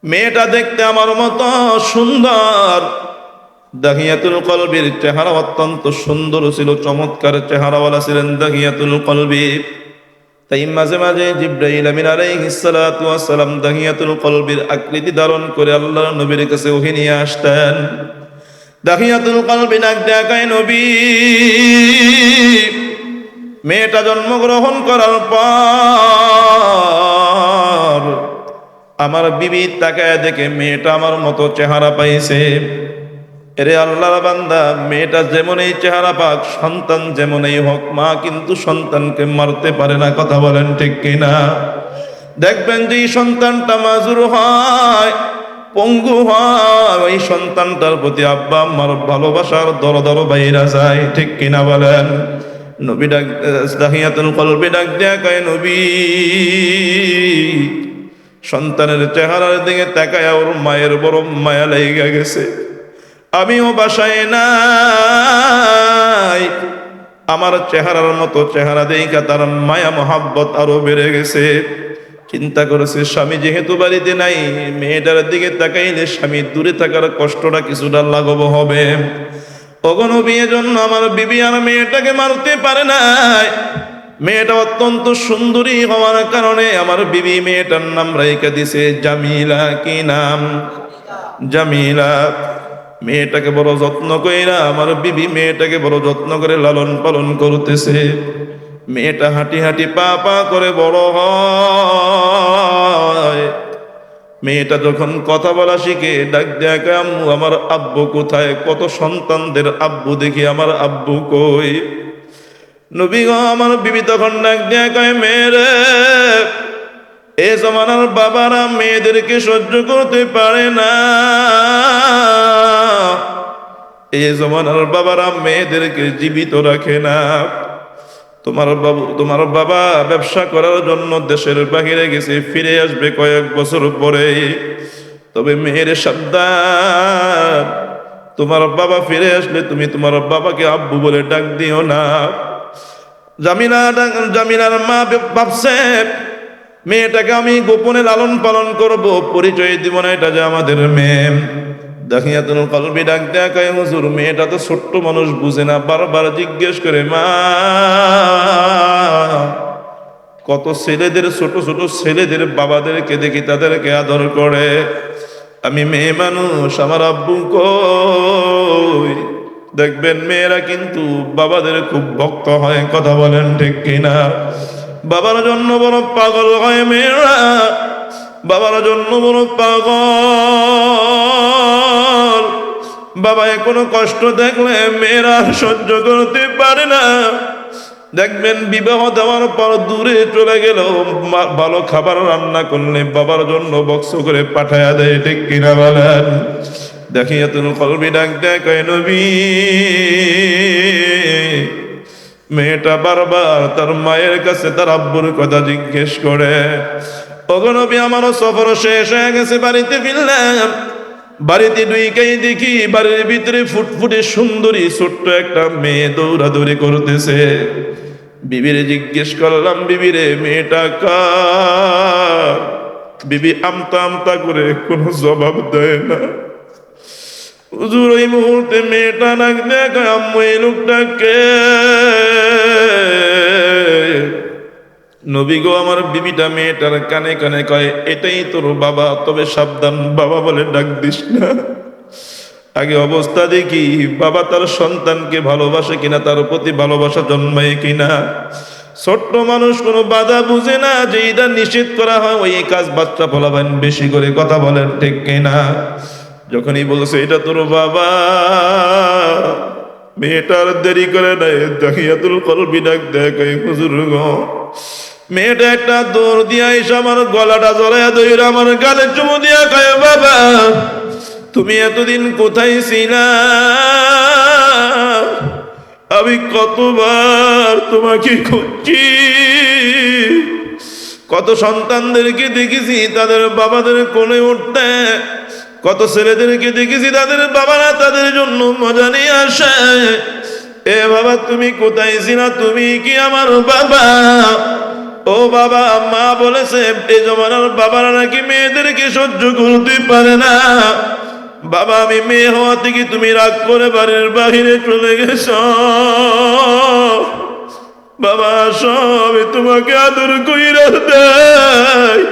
মেয়েটা দেখতে আমার মতো সুন্দর। দাহিয়াতুল কলবির চেহারা অত্যন্ত সুন্দর ছিল, চমৎকার চেহারাওয়ালা ছিলেন দাহিয়াতুল কলবি। তাই মাঝে মাঝে জিবরাইল আমিন আলাইহিস সালাতু ওয়াস সালাম দাহিয়াতুল কলবির আকৃতি ধারণ করে আল্লাহর নবীর কাছে ওহী নিয়ে আসতেন। দাহিয়াতুল কলবি ডাক দেখায়, নবী, মেয়েটা জন্মগ্রহণ করার পর আমার বিবি তাকায় দেখে মেয়েটা আমার মতো চেহারা পাইছে। এরে আল্লাহর বান্দা, মেয়েটা যেমনই চেহারা পাক, সন্তান যেমনই হোক, মা কিন্তু সন্তানকে মারতে পারে না। কথা বলেন ঠিক কিনা? দেখবেন যে এই সন্তানটা মাজুর হয়, পঙ্গু হয়, ওই সন্তানটার প্রতি আব্বা আম্মার ভালোবাসার দরদর বাইরা যায়। ঠিক কিনা বলেন? নবী ডাক, দাহিয়াতুল কলবি ডাক দেয়া কয়, নবী, সন্তানের চেহারার দিকে তাকায় ওর মায়ের বড় মায়া লেগে গেছে। আমিও বাসায় নাই, আমার চেহারার মতো চেহারা দেখা তার মায়া মহাব্বত আরো বেড়ে গেছে। চিন্তা করেছে, স্বামী যেহেতু বাড়িতে নাই, মেয়েটার দিকে তাকাইলে স্বামী দূরে থাকার কষ্টটা কিছুটা লাঘব হবে। ওগো বিয়ের জন্য আমার বিবি আর মেয়েটাকে মারতে পারে নাই। মেয়েটা অত্যন্ত সুন্দরী হওয়ার কারণে আমার বিবি মেয়েটার নাম রাইখা দিছে জামিলা। কি নাম? জামিলা। মেয়েটাকে বড় যত্ন কইরা আমার বিবি মেয়েটাকে বড় যত্ন করে লালন পালন করতেছে। মেয়েটা হাঁটি হাঁটি পা পা করে বড় হয়। মেয়েটা যখন কথা বলা শিখে ডাক দেয়া, আম্মু, আমার আব্বু কোথায়? কত সন্তানদের আব্বু দেখি, আমার আব্বু কই? নবী গো, আমার বিবি তখন ডাক দেয়া কয়, মেয়েরে, এ জমানার বাবারা মেয়েদেরকে সহ্য করতে পারে না। এ জমানার বাবারা মেয়েদেরকে জীবিত রাখে না। তোমার বাবা ব্যবসা করার জন্য দেশের বাহিরে গেছে, ফিরে আসবে কয়েক বছর পরে। তবে মেয়ের সাবধান, তোমার বাবা ফিরে আসলে তুমি তোমার বাবাকে আব্বু বলে ডাক দিও না। জামিলার মা ভাবছে, মেয়েটাকে আমি গোপনে লালন পালন করব, পরিচয় দিব না এটা যে আমাদের মেয়ে। দাহিয়াতুল কলবি ডাক দেয়া কয়, হুজুর, মেয়েটা তো ছোট্ট মানুষ, বুঝে না। বারবার জিজ্ঞেস করে, মা, কত ছেলেদের, ছোট ছোট ছেলেদের বাবাদেরকে দেখি তাদেরকে আদর করে, আমি মেয়ে মানুষ, আমার আব্বু কই? দেখবেন মেয়েরা কিন্তু বাবাদের খুব ভক্ত হয়। কথা বলেন ঠিক কিনা? বাবার জন্য বড় পাগল হয় মেয়েরা, বাবার জন্য বড় পাগল। বাবায় কোনো কষ্ট দেখলে মেয়েরা সহ্য করতে পারে না। দেখবেন বিবাহ দেওয়ার পর দূরে চলে গেল, ভালো খাবার রান্না করলে বাবার জন্য বক্স করে পাঠায়া দেয়। ঠিক কিনা বলেন? দাহিয়াতুল কলবি ডাক দেয় কয়, নবী, মেয়েটা বারবার তার মায়ের কাছে তার আব্বুর কথা জিজ্ঞেস করে। ওগো নবী, আমারও সফর শেষ হয়ে গেছে, বাড়িতে ফিরলাম। বাড়িতে ঢুকেই দেখি বাড়ির ভিতরে ফুটফুটে সুন্দরী ছোট্ট একটা মেয়ে দৌড়াদৌড়ি করতেছে। বিবিরে জিজ্ঞেস করলাম, বিবিরে, মেয়েটা কার? বিবি আমতা আমতা করে কোনো জবাব দেয় না। হুজুর, ওই মুহূর্তে মেয়েটা ডাক দেয়, আম্মু, এই লোকটা কে? নবী গো, আমার বিবিটা মেয়েটার কানে কানে কয়, এটাই তোর বাবা, তবে সাবধান, বাবা বলে ডাক দিস না। আগে অবস্থা দেখি বাবা তার সন্তানকে ভালোবাসে কিনা, তার প্রতি ভালোবাসা জন্মায় কিনা। ছোট্ট মানুষ কোনো বাধা বুঝে না, যে এটা নিষেধ করা হয় ওই কাজ বাচ্চা ফলাবেন বেশি করে। কথা বলেন ঠিক কিনা? যখনই বলছে এটা তোর বাবা, মেয়েটার দেরি করে নাই, দাহিয়াতুল কলবি ডাক দেয়, হুজুর গো, মেয়েটা একটা দৌড় দিয়া এসে আমার গলাটা জড়াইয়া ধরে আমার গালে চুমু দিয়া কয়, বাবা, তুমি এতদিন কোথায় ছিলা? আমি কতবার তোমাকে খুঁজছি, কত সন্তানদেরকে দেখেছি তাদের বাবাদের কোলে উঠতে, কত ছেলেদেরকে দেখেছি তাদের বাবারা তাদের জন্য মজা নিয়ে আসে। এ বাবা, তুমি কোথায় ছিলা? তুমি কি আমার বাবা? ও বাবা, মা বলেছে এই জমানার বাবারা নাকি মেয়েদেরকে সহ্য করতে পারে না। বাবা, আমি মেয়ে হওয়া থেকে তুমি রাগ করে বাড়ির বাহিরে চলে গেছ। বাবা, সবে তোমাকে আদর কইরা দেয়।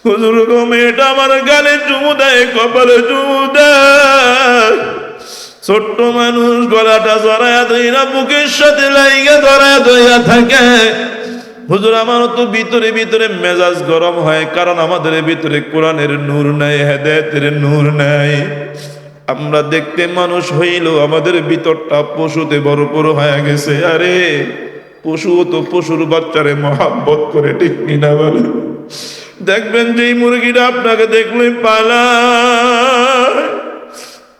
হুজুর গো, মেয়েটা আমার গালে চুমু দেয়, কপালে চুমু দেয়। ছোট্ট মানুষ, গলাটা জড়ায়া ধইরা বুকের সাথে লাইগা ধরায়া ধইয়া থাকে। হুজুর, আমারও তো ভিতরে ভিতরে মেজাজ গরম হয়, কারণ আমাদের ভিতরে কোরআনের নূর নাই, হেদায়েতের নূর নাই। আমরা দেখতে মানুষ হইলেও আমাদের ভিতরটা পশুতে ভরপুর হয়ে গেছে। আরে পশু তো পশুর বাচ্চারে মহাব্বত করে, ঠিক কিনা বলে? দেখবেন যে মুরগিটা আপনাকে দেখলে পালায়,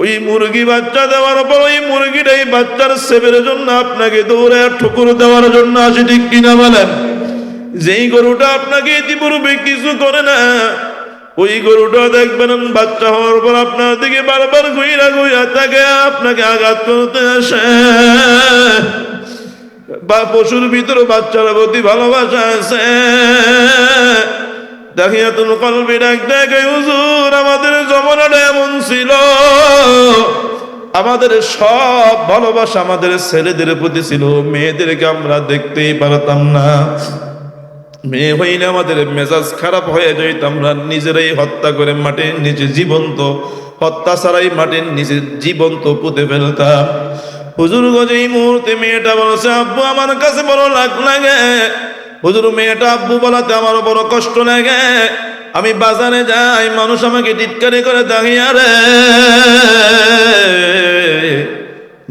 ওই মুরগি বাচ্চা দেওয়ার পর ওই মুরগিটাই বাচ্চার সেবের জন্য আপনাকে দৌড়ে ঠুকুর দেওয়ার জন্য আসে, ঠিক কিনা বলেন? যেই গরুটা আপনাকে ইতিপূর্বে কিছু করে না, ওই গরুটা দেখবেন বাচ্চা হওয়ার পর আপনার দিকে বারবার ঘুইরা ঘুইরা তাকে আপনাকে আঘাত করতে আসে। বা পশুর ভিতরে বাচ্চার প্রতি ভালোবাসা আছে। দাহিয়াতুল কলবি ডাক দেখে, হুজুর আমাদের জমানাটা এমন ছিল, আমাদের সব ভালোবাসা আমাদের ছেলেদের প্রতি ছিল, মেয়েদেরকে আমরা দেখতেই পারতাম না। মেয়ে হইলে আমাদের মেজাজ খারাপ হয়ে যাইত, আমরা নিজেরাই হত্যা করে মাটির নিচে জীবন্ত, হত্যা ছাড়াই মাটির নিচে জীবন্ত পুঁতে ফেলতাম। হুজুর গো, এই মুহূর্তে মেয়েটা বলছে, আব্বু আমার কাছে বড় লাগ লাগে। হুজুর, মেয়েটা আব্বু বলাতে আমারও বড় কষ্ট লাগে। আমি বাজারে যাই, মানুষ আমাকে টিটকারি করে, দাঁড়িয়ে রে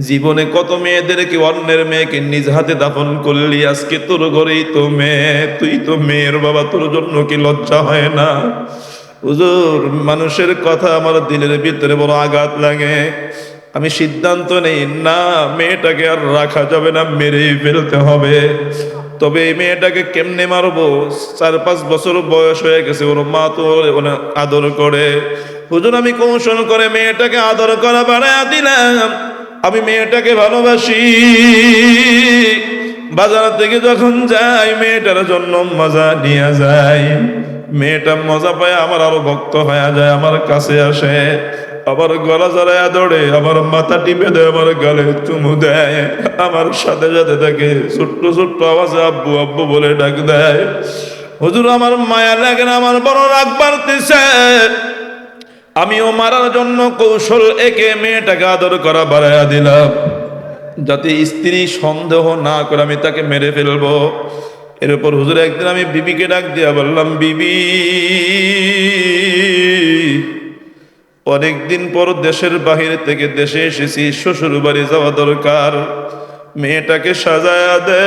জীবনে কত মেয়েদেরকে, অন্যের মেয়েকে নিজ হাতে দাফন করলি, আজকে তোর ঘরেই তো মেয়ে, তুই তো মেয়ের বাবা, তোর জন্য কি লজ্জা হয় না? হুজুর, মানুষের কথা আমার দিলের ভিতরে বড় আঘাত লাগে। আমি সিদ্ধান্ত নেই, না মেয়েটাকে আর রাখা যাবে না, মেরেই ফেলতে হবে। তবে এই মেয়েটাকে কেমনে মারবো? 4-5 বছর বয়স হয়ে গেছে, ওর মা তো আদর করে। হুজুর, আমি কৌশল করে মেয়েটাকে আদর করা বাড়াইয়া দিলাম। আমি মেয়েটাকে ভালোবাসি। বাজার থেকে যখন যাই, মেয়েটার জন্য মজা নিয়ে যাই। মেয়েটা মজা পায়, আমার আরো ভক্ত হয়ে যায়, আমার কাছে আসে, আমার গলা জড়াইয়া ধরে, আমার মাথা টিপে দেয়, আমার গালে চুমু দেয়, আমার সাথে সাথে তাকে ছোট্ট ছোট্ট আওয়াজে আব্বু আব্বু বলে ডাক দেয়। হুজুর, আমার মায়া লাগে না, আমার বড় রাগ বাড়তেছে। আমিও মারার জন্য কৌশল একে মেয়েটাকে আদর করা বাড়াইয়া দিলাম, যাতে স্ত্রী সন্দেহ না করে আমি তাকে মেরে ফেলবো। এরপর হুজুর একদিন আমি বিবিকে ডাক দিয়া বললাম, বিবি, অনেকদিন পর দেশের বাহির থেকে দেশে এসেছি, শ্বশুর বাড়ি যাওয়া দরকার, মেয়েটাকে সাজায়া দে।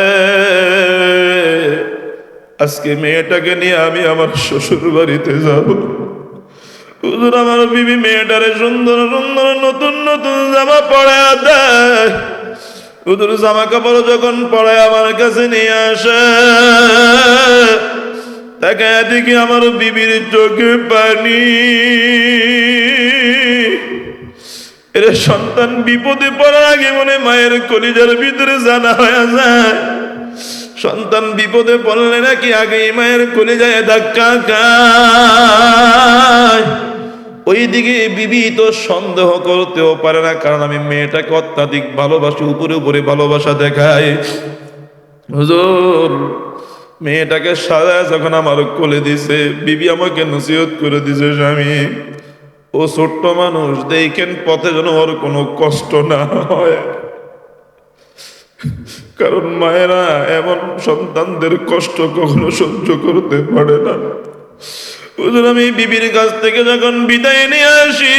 আজকে মেয়েটাকে নিয়ে আমি আমার শ্বশুর বাড়িতে যাব। হুজুর, আমার বিবি মেয়েটারে সুন্দর সুন্দর নতুন নতুন জামা পরায়া দেয়। হুজুর, জামা কাপড় যখন পরায় আমার কাছে নিয়ে আসে, তাকে দেখি আমার বিবির চোখে পানি। এর সন্তান বিপদে পড়ার আগে মনে মায়ের কলিজার ভিতরে জানা হয়ে যায়। সন্তান বিপদে পড়লে নাকি আগে মায়ের কলিজায় ধাক্কা খায়। ওইদিকে বিবি তো সন্দেহ করতেও পারে না, কারণ আমি মেয়েটাকে অত্যাধিক ভালোবাসি, উপরে উপরে ভালোবাসা দেখাই। হুজুর, মেয়েটাকে সাজায় যখন আমার কোলে দিছে, বিবি আমাকে নসিহত করে দিছে, স্বামী ও ছোট্ট মানুষ, দেখেন পথে যেন ওর কোনো কষ্ট না হয়, কারণ মায়েরা এমন সন্তানদের কষ্ট কখনো সহ্য করতে পারে না। হুজুর, আমি বিবির কাছ থেকে যখন বিদায় নিয়ে আসি,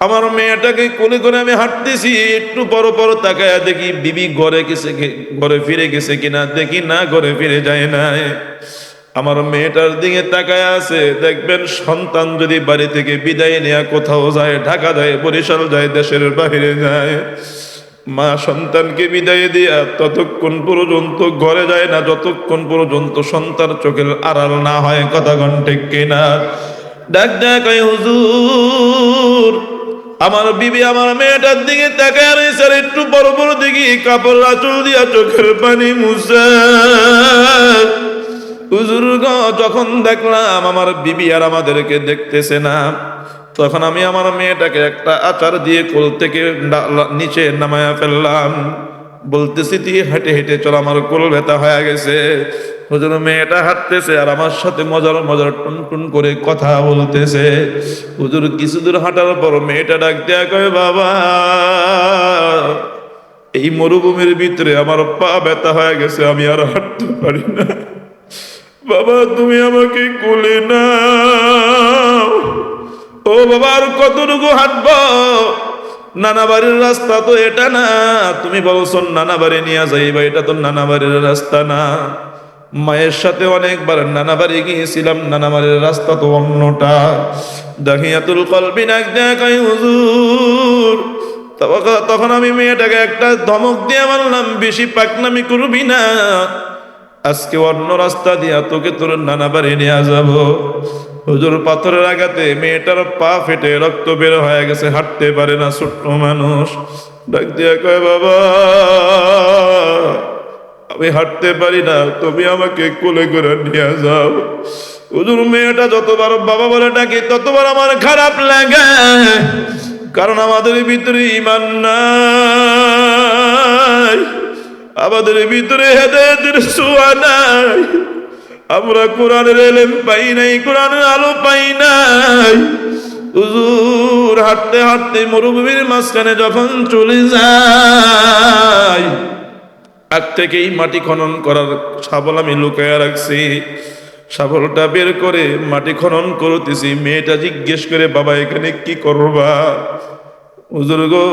আমার মেয়েটাকে কোলে করে আমি হাঁটতেছি, একটু পর পর তাকায়া দেখি বিবি ঘরে ফিরে গেছে কিনা, দেখি না, ঘরে ফিরে যায় না। আমার মেয়েটার দিকে তাকায় আছে। দেখবেন সন্তান যদি বাড়ি থেকে বিদায় নেয়া কোথাও যায়, ঢাকা যায়, বরিশাল যায়, দেশের বাইরে যায়, মা সন্তানকে বিদায় দিয়া ততক্ষণ পর্যন্ত ঘরে যায় না, যতক্ষণ পর্যন্ত সন্তান চোখের আড়াল না হয়। কথা ঠিক কিনা? ডাক দেয়, হুজুর আমার বিবি আমার মেয়েটার দিকে তাকায় রয়েছে, আর একটু বড় বড় দিকে কাপড় আঁচল দিয়া চোখের পানি মুছে। হুজুর গো, যখন দেখলাম আমার বিবি আর আমাদেরকে দেখতেছে না, তখন আমি আমার মেয়েটাকে একটা আচার দিয়ে কোল থেকে নিচে নামায়া ফেললাম। বলতেছি তুই হেঁটে হেঁটে চল, আমার কোল ব্যথা হয়ে গেছে। হুজুর মেয়েটা হাঁটতেছে আর আমার সাথে মজার মজার টুন টুন করে কথা বলতেছে। হুজুর কিছু দূর হাঁটার পর মেয়েটা ডাক দেয়া কয়, বাবা এই মরুভূমির ভিতরে আমার পা ব্যথা হয়ে গেছে, আমি আর হাঁটতে পারি না। বাবা তুমি আমাকে কোলে নাও। ও বাবা আর কতটুকু হাঁটবো? নানা বাড়ির রাস্তা তো এটা না, তুমি বলছো নানা বাড়ি নিয়ে যাইবা, এটা তো নানা বাড়ির রাস্তা না। মায়ের সাথে অনেকবার নানা বাড়ি গিয়েছিলাম, নানা বাড়ির রাস্তা তো অন্যটা। দাহিয়াতুল কলবি নাক দেখাই হুজুর। তখন আমি মেয়েটাকে একটা ধমক দিয়ে বললাম, বেশি পাকনামি করবি না, আজকে অন্য রাস্তা দিয়া তোকে তোর নানা বাড়ি নিয়ে যাব। হুজুর পাথরের আঘাতে মেয়েটার পা ফেটে রক্ত বের হয়ে গেছে, হাঁটতে পারে না, ছোট্ট মানুষ। ডাক দিয়া কয়, বাবা আমি হাঁটতে পারি না, তুমি আমাকে কোলে করে নিয়ে যাও। হুজুর মেয়েটা যতবার বাবা বলে ডাকে ততবার আমার খারাপ লাগে, কারণ আমাদের ভিতরে ঈমান নাই, আমাদের ভিতরে হেদায়েতের ছোঁয়া নাই, আমরা কোরআনের ইলম পাই নাই, কোরআনের আলো পাই নাই। হুজুর হাঁটতে হাঁটতে মরুভূমির মাঝখানে যখন চলে যায়, আগ থেকেই মাটি খনন করার শাবল আমি লুকায়া রাখছি। শাবলটা বের করে মাটি খনন করতেছি। মেয়েটা জিজ্ঞেস করে, বাবা এখানে কি করবা? হুজুর গো,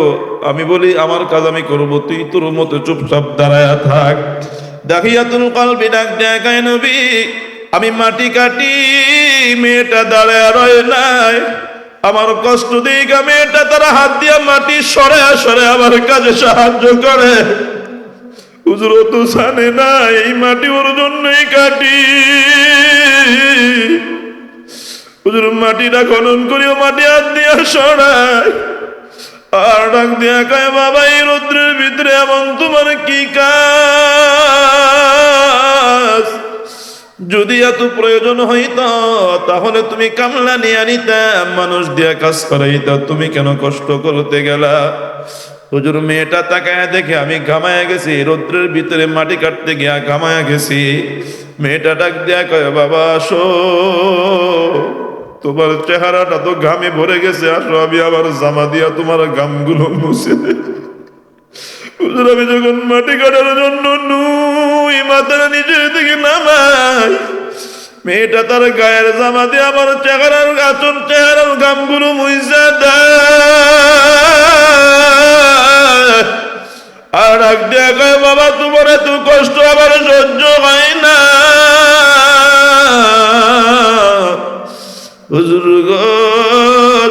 আমি বলি আমার কাজ আমি করবো, তুই তোর মতো চুপচাপ দাঁড়ায়া থাক। দাহিয়াতুল কলবি ডাক দেখায়, নবী আমি মাটি কাটি, মেয়েটা দাঁড়ায়া রয় নাই। আমার কষ্ট দিকে মেয়েটা তারা হাত দিয়া মাটি সরে সরে আমার কাজে সাহায্য করে। হুজুর ও তো জানে না এই মাটি ওর জন্যই কাটি। হুজুর মাটিটা খনন করিও, মাটি হাত দিয়া সরায় আর ডাক দিয়া কয়, বাবা এই রৌদ্রের ভিতরে এমন তোমার কি কাজ? যদি এত প্রয়োজন হইত তাহলে তুমি কামলা নিয়ে আনিতা, মানুষ দিয়া কাজ করাইতা, তুমি কেন কষ্ট করতে গেলা? হুজুর মেয়েটা তাকায় দেখে আমি ঘামায়া গেছি, রৌদ্রের ভিতরে মাটি কাটতে গিয়া ঘামায়া গেছি। মেয়েটা ডাক দিয়া কয়, বাবা আসো, তোমার চেহারাটা তো ঘামে ভরে গেছে, আসো আমি আবার জামা দিয়া তোমার ঘামগুলো মুছে দেই। হুজুর আমি যখন মাটি কাটার জন্য নুই মাথার নিচের দিকে নামাই, মেয়েটা তার গায়ের জামা দিয়ে আমার চেহারার আচল চেহারার ঘামগুলো মুছে দেয়। আর ডাক দিয়া কয়, বাবা তোমার এত কষ্ট আবার সহ্য হয় না। হুজুর গো,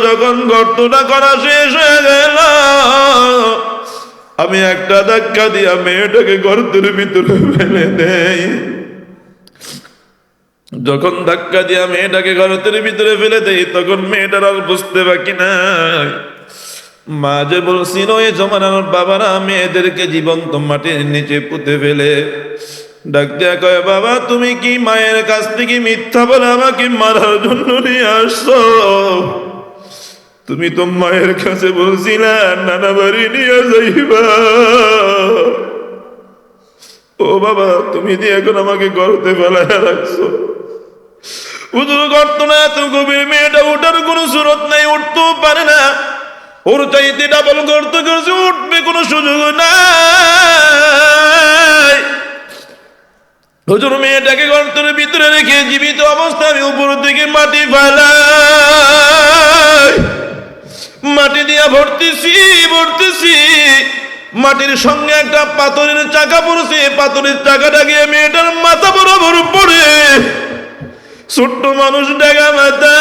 যখন গর্তটা করা শেষ হয়ে গেল, আমি একটা ধাক্কা দিয়া মেয়েটাকে গর্তের ভিতরে ফেলে দেই। যখন ধাক্কা দিয়া মেয়েটাকে গর্তের ভিতরে ফেলে দেই, তখন মেয়েটার আর বুঝতে বাকি নাই। মা যে বলছিল এ জমানার বাবারা মেয়েদেরকে জীবন্ত মাটির নিচে পুঁতে ফেলে, ডাক দিয়া কয়, বাবা তুমি কি মায়ের কাছ থেকে মিথ্যা বলে আমাকে মারার জন্য নিয়ে আসছো? তুমি তো মায়ের কাছে বলছিলা নানা বাড়ি নিয়ে যাইবা। ও বাবা তুমি দিয়ে এখন আমাকে গর্তে ফেলায় রাখছো। হুজুর গর্ত না এত গভীর, মেয়েটা উঠার কোনো সুরত নাই, উঠতেও পারে না। ওর চাইতে ডাবল গর্ত করছে, উঠবে কোনো সুযোগ নাই। হুজুর মেয়েটাকে গর্তের ভিতরে রেখে জীবিত অবস্থায় আমি উপর থেকে মাটি ফেলাই, মাটি দিয়া ভরতেছি ভরতেছি, মাটির সঙ্গে একটা পাথরের চাকা পড়ছে, পাথরের চাকাটা গিয়ে মেয়েটার মাথা বরাবর পড়ে। ছোট্ট মানুষ, ডাগা মাথা,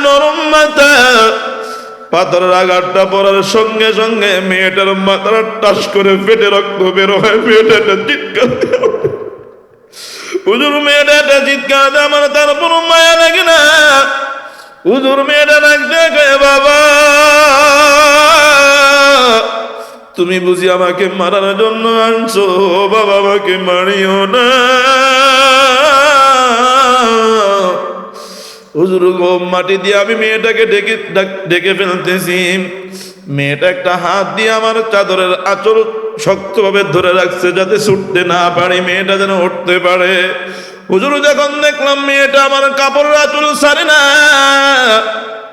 নরম মাথা, পাথরের আঘাতটা পড়ার সঙ্গে সঙ্গে মেয়েটার মাথাটা টাস করে ফেটে রক্ত বের হয়। মেয়েটা চিৎকার দেয়। হুজুর মেয়েটা চিৎকার দেয়, আমার তার কোনো মায়া লাগে না। হুজুর মেয়েটা ডাক দেয়, বাবা তুমি বুঝি আমাকে মারার জন্য আনছো? বাবা আমাকে মারিও না। হুজুর গো, মাটি দিয়ে আমি মেয়েটাকে ডেকে ফেলতেছি। মেয়েটা একটা হাত দিয়ে আমার চাদরের আঁচল শক্তভাবে ধরে রাখছে যাতে ছুটতে না পারে, মেয়েটা যেন উঠতে পারে। হুজুর যখন দেখলাম মেয়েটা আমার কাপড়ের আঁচল ছাড়ে না,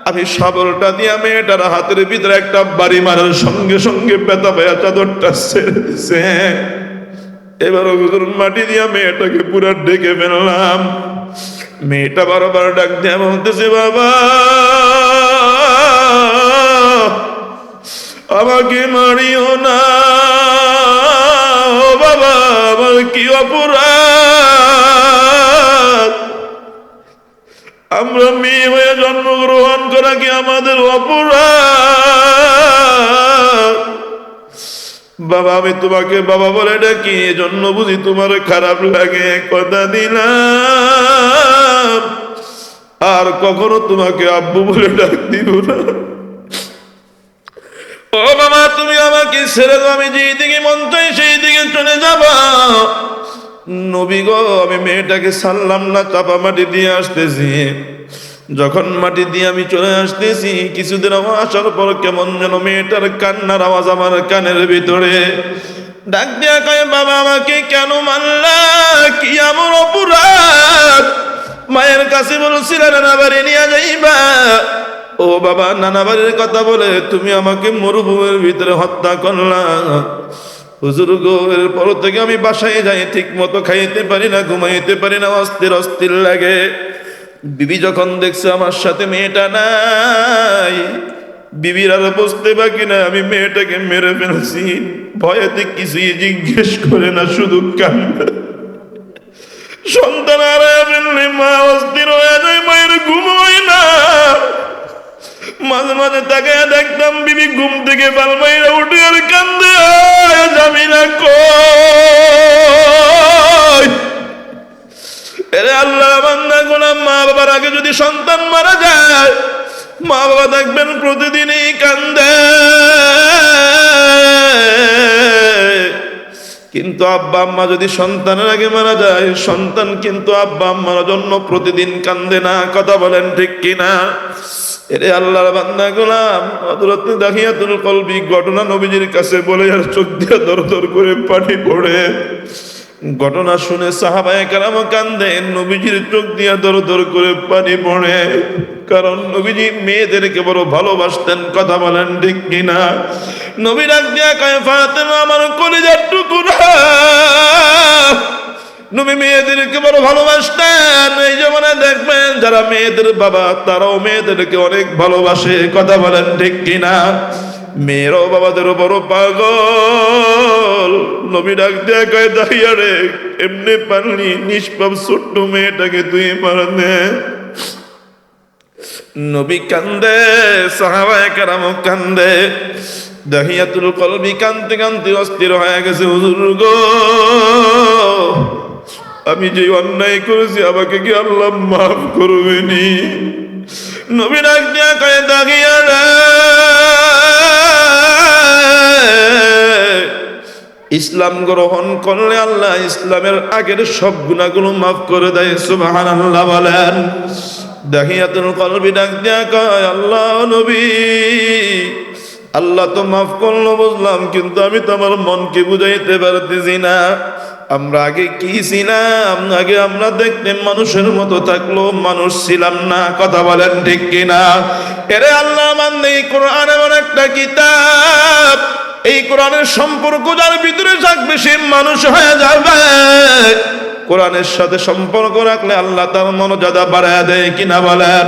আমি শাবলটা দিয়া মেয়েটার হাতের ভিতরে একটা বাড়ি মারার সঙ্গে সঙ্গে ব্যথা পায়া চাদরটা ছেড়ে দিছে। এবার হুজুর মাটি দিয়া মেয়েটাকে পুরো ডেকে ফেললাম। মেয়েটা বারবার ডাক দিয়া বলতেছে, বাবা আমাকে মারিও না, ও বাবা আমার কি অপরাধ? আমরা মেয়ে হয়ে জন্মগ্রহণ করা কি আমাদের অপরাধ? বাবা আমি তোমাকে বাবা বলে ডাকি, এজন্য বুঝি তোমার খারাপ লাগে? কথা দিলাম আর কখনো তোমাকে আব্বু বলে ডাক দিব না। ও বাবা তুমি আমাকে ছেড়ে দাও, আমি যেই দিকে মন চাই সেই দিকে চলে যাব। নবী গো, আমি মেয়েটাকে ছাড়লাম না, চাপা মাটি দিয়ে আসতেছি। যখন মাটি দিয়ে আমি চলে আসতেছি, কিছুদিন আসার পর কেমন যেন মেয়েটার কান্নার আওয়াজ আমার কানের ভিতরে। ডাক দিয়া কয়, বাবা আমাকে কেন মারলা? কি আমার অপরাধ? মায়ের কাছে বলছিলেন নানা বাড়ি নিয়ে যাইবা। ও বাবা, নানা বাড়ির কথা বলে তুমি আমাকে মরুভূমির ভিতরে হত্যা করলা। হুজুর গো, এরপর থেকে আমি বাসায় যাই, ঠিক মতো খাইতে পারি না, ঘুমাইতে পারি না, অস্থির অস্থির লাগে। বিবি যখন দেখছে আমার সাথে মেয়েটা নাই, বিবির আর বুঝতে বাকি না আমি মেয়েটাকে মেরে ফেলছি। ভয়েতে কিছুই জিজ্ঞেস করে না, শুধু কান্না। সন্তান হারায় ফেললে মা অস্থির হয়ে যায়, মায়ের ঘুম হয় না। মাঝে মাঝে তাকায় দেখতাম বিবি ঘুম থেকে বালমাইরা উঠে আর কান্দে, যাবি না কই? এরে আল্লাহ বান্দা গোলাম, মা বাবার আগে যদি সন্তান মারা যায়, মা বাবা দেখবেন প্রতিদিনই কান্দে। কিন্তু আব্বা আম্মা যদি সন্তানের আগে মারা যায়, সন্তান কিন্তু আব্বা আম্মার জন্য প্রতিদিন কান্দে না। কথা বলেন ঠিক কিনা? এরে আল্লাহর বান্দা গোলাম, হযরত দাহিয়াতুল কলবি ঘটনা নবীজির কাছে বলে আর চোখ দিয়ে দর দর করে পানি পড়ে। ঘটনা শুনে সাহাবায়ে কেরাম কান্দেন, নবীজির চোখ দিয়ে দর দর করে পানি পড়ে। কারণ নবীজি মেয়েদেরকে বড় ভালোবাসতেন। কথা বলেন ঠিক কিনা? নবী ডাক দিয়া কয়, ফাতেমা আমার কলিজার টুকরা। নবী মেয়েদেরকে বড় ভালোবাসতেন। এই জীবনে দেখবেন যারা মেয়েদের বাবা, তারাও মেয়েদেরকে অনেক ভালোবাসে। কথা বলেন ঠিক কিনা? মেয়েরাও বাবাদের বড় পাগল। নবী ডাক দিয়া কয়, দাহিয়া রে, এমনি পারলি নিষ্পাপ ছোট্ট মেয়েটাকে তুই মারনে? নবী কান্দে, সাহাবায়ে কেরাম কান্দে। দাহিয়াতুল কলবি কানতে কানতে অস্থির হয়ে গেছে। হুজুর গো, আমি যে অন্যায় করেছি আমাকে কি আল্লাহ মাফ করবেনি? নবী ডাক দিয়া কয়, দাহিয়া রে, ইসলাম গ্রহণ করলে আল্লাহ ইসলামের আগের সব গুনাহগুলো মাফ করে দেয়। সুবহানাল্লাহ বলেন। দাহিয়াতুল কলবি ডাক দিয়া কয়, আল্লাহ নবী, আল্লাহ তো মাফ করলো বুঝলাম, কিন্তু আমি তো আমার মনকে বুঝাইতে পারতেছি না। আমরা আগে কি ছিলাম? আগে আমরা দেখতে মানুষের মতো থাকলো, মানুষ ছিলাম না। কথা বলেন ঠিক কিনা? এরে আল্লাহ বান্দা, এই কোরআন এমন একটা কিতাব, এই কোরআনের সম্পর্ক যার ভিতরে থাকবে সে মানুষ হয়ে যাবে। কোরআনের সাথে সম্পর্ক রাখলে আল্লাহ তার মর্যাদা বাড়ায় দেয়। কিনা বলেন?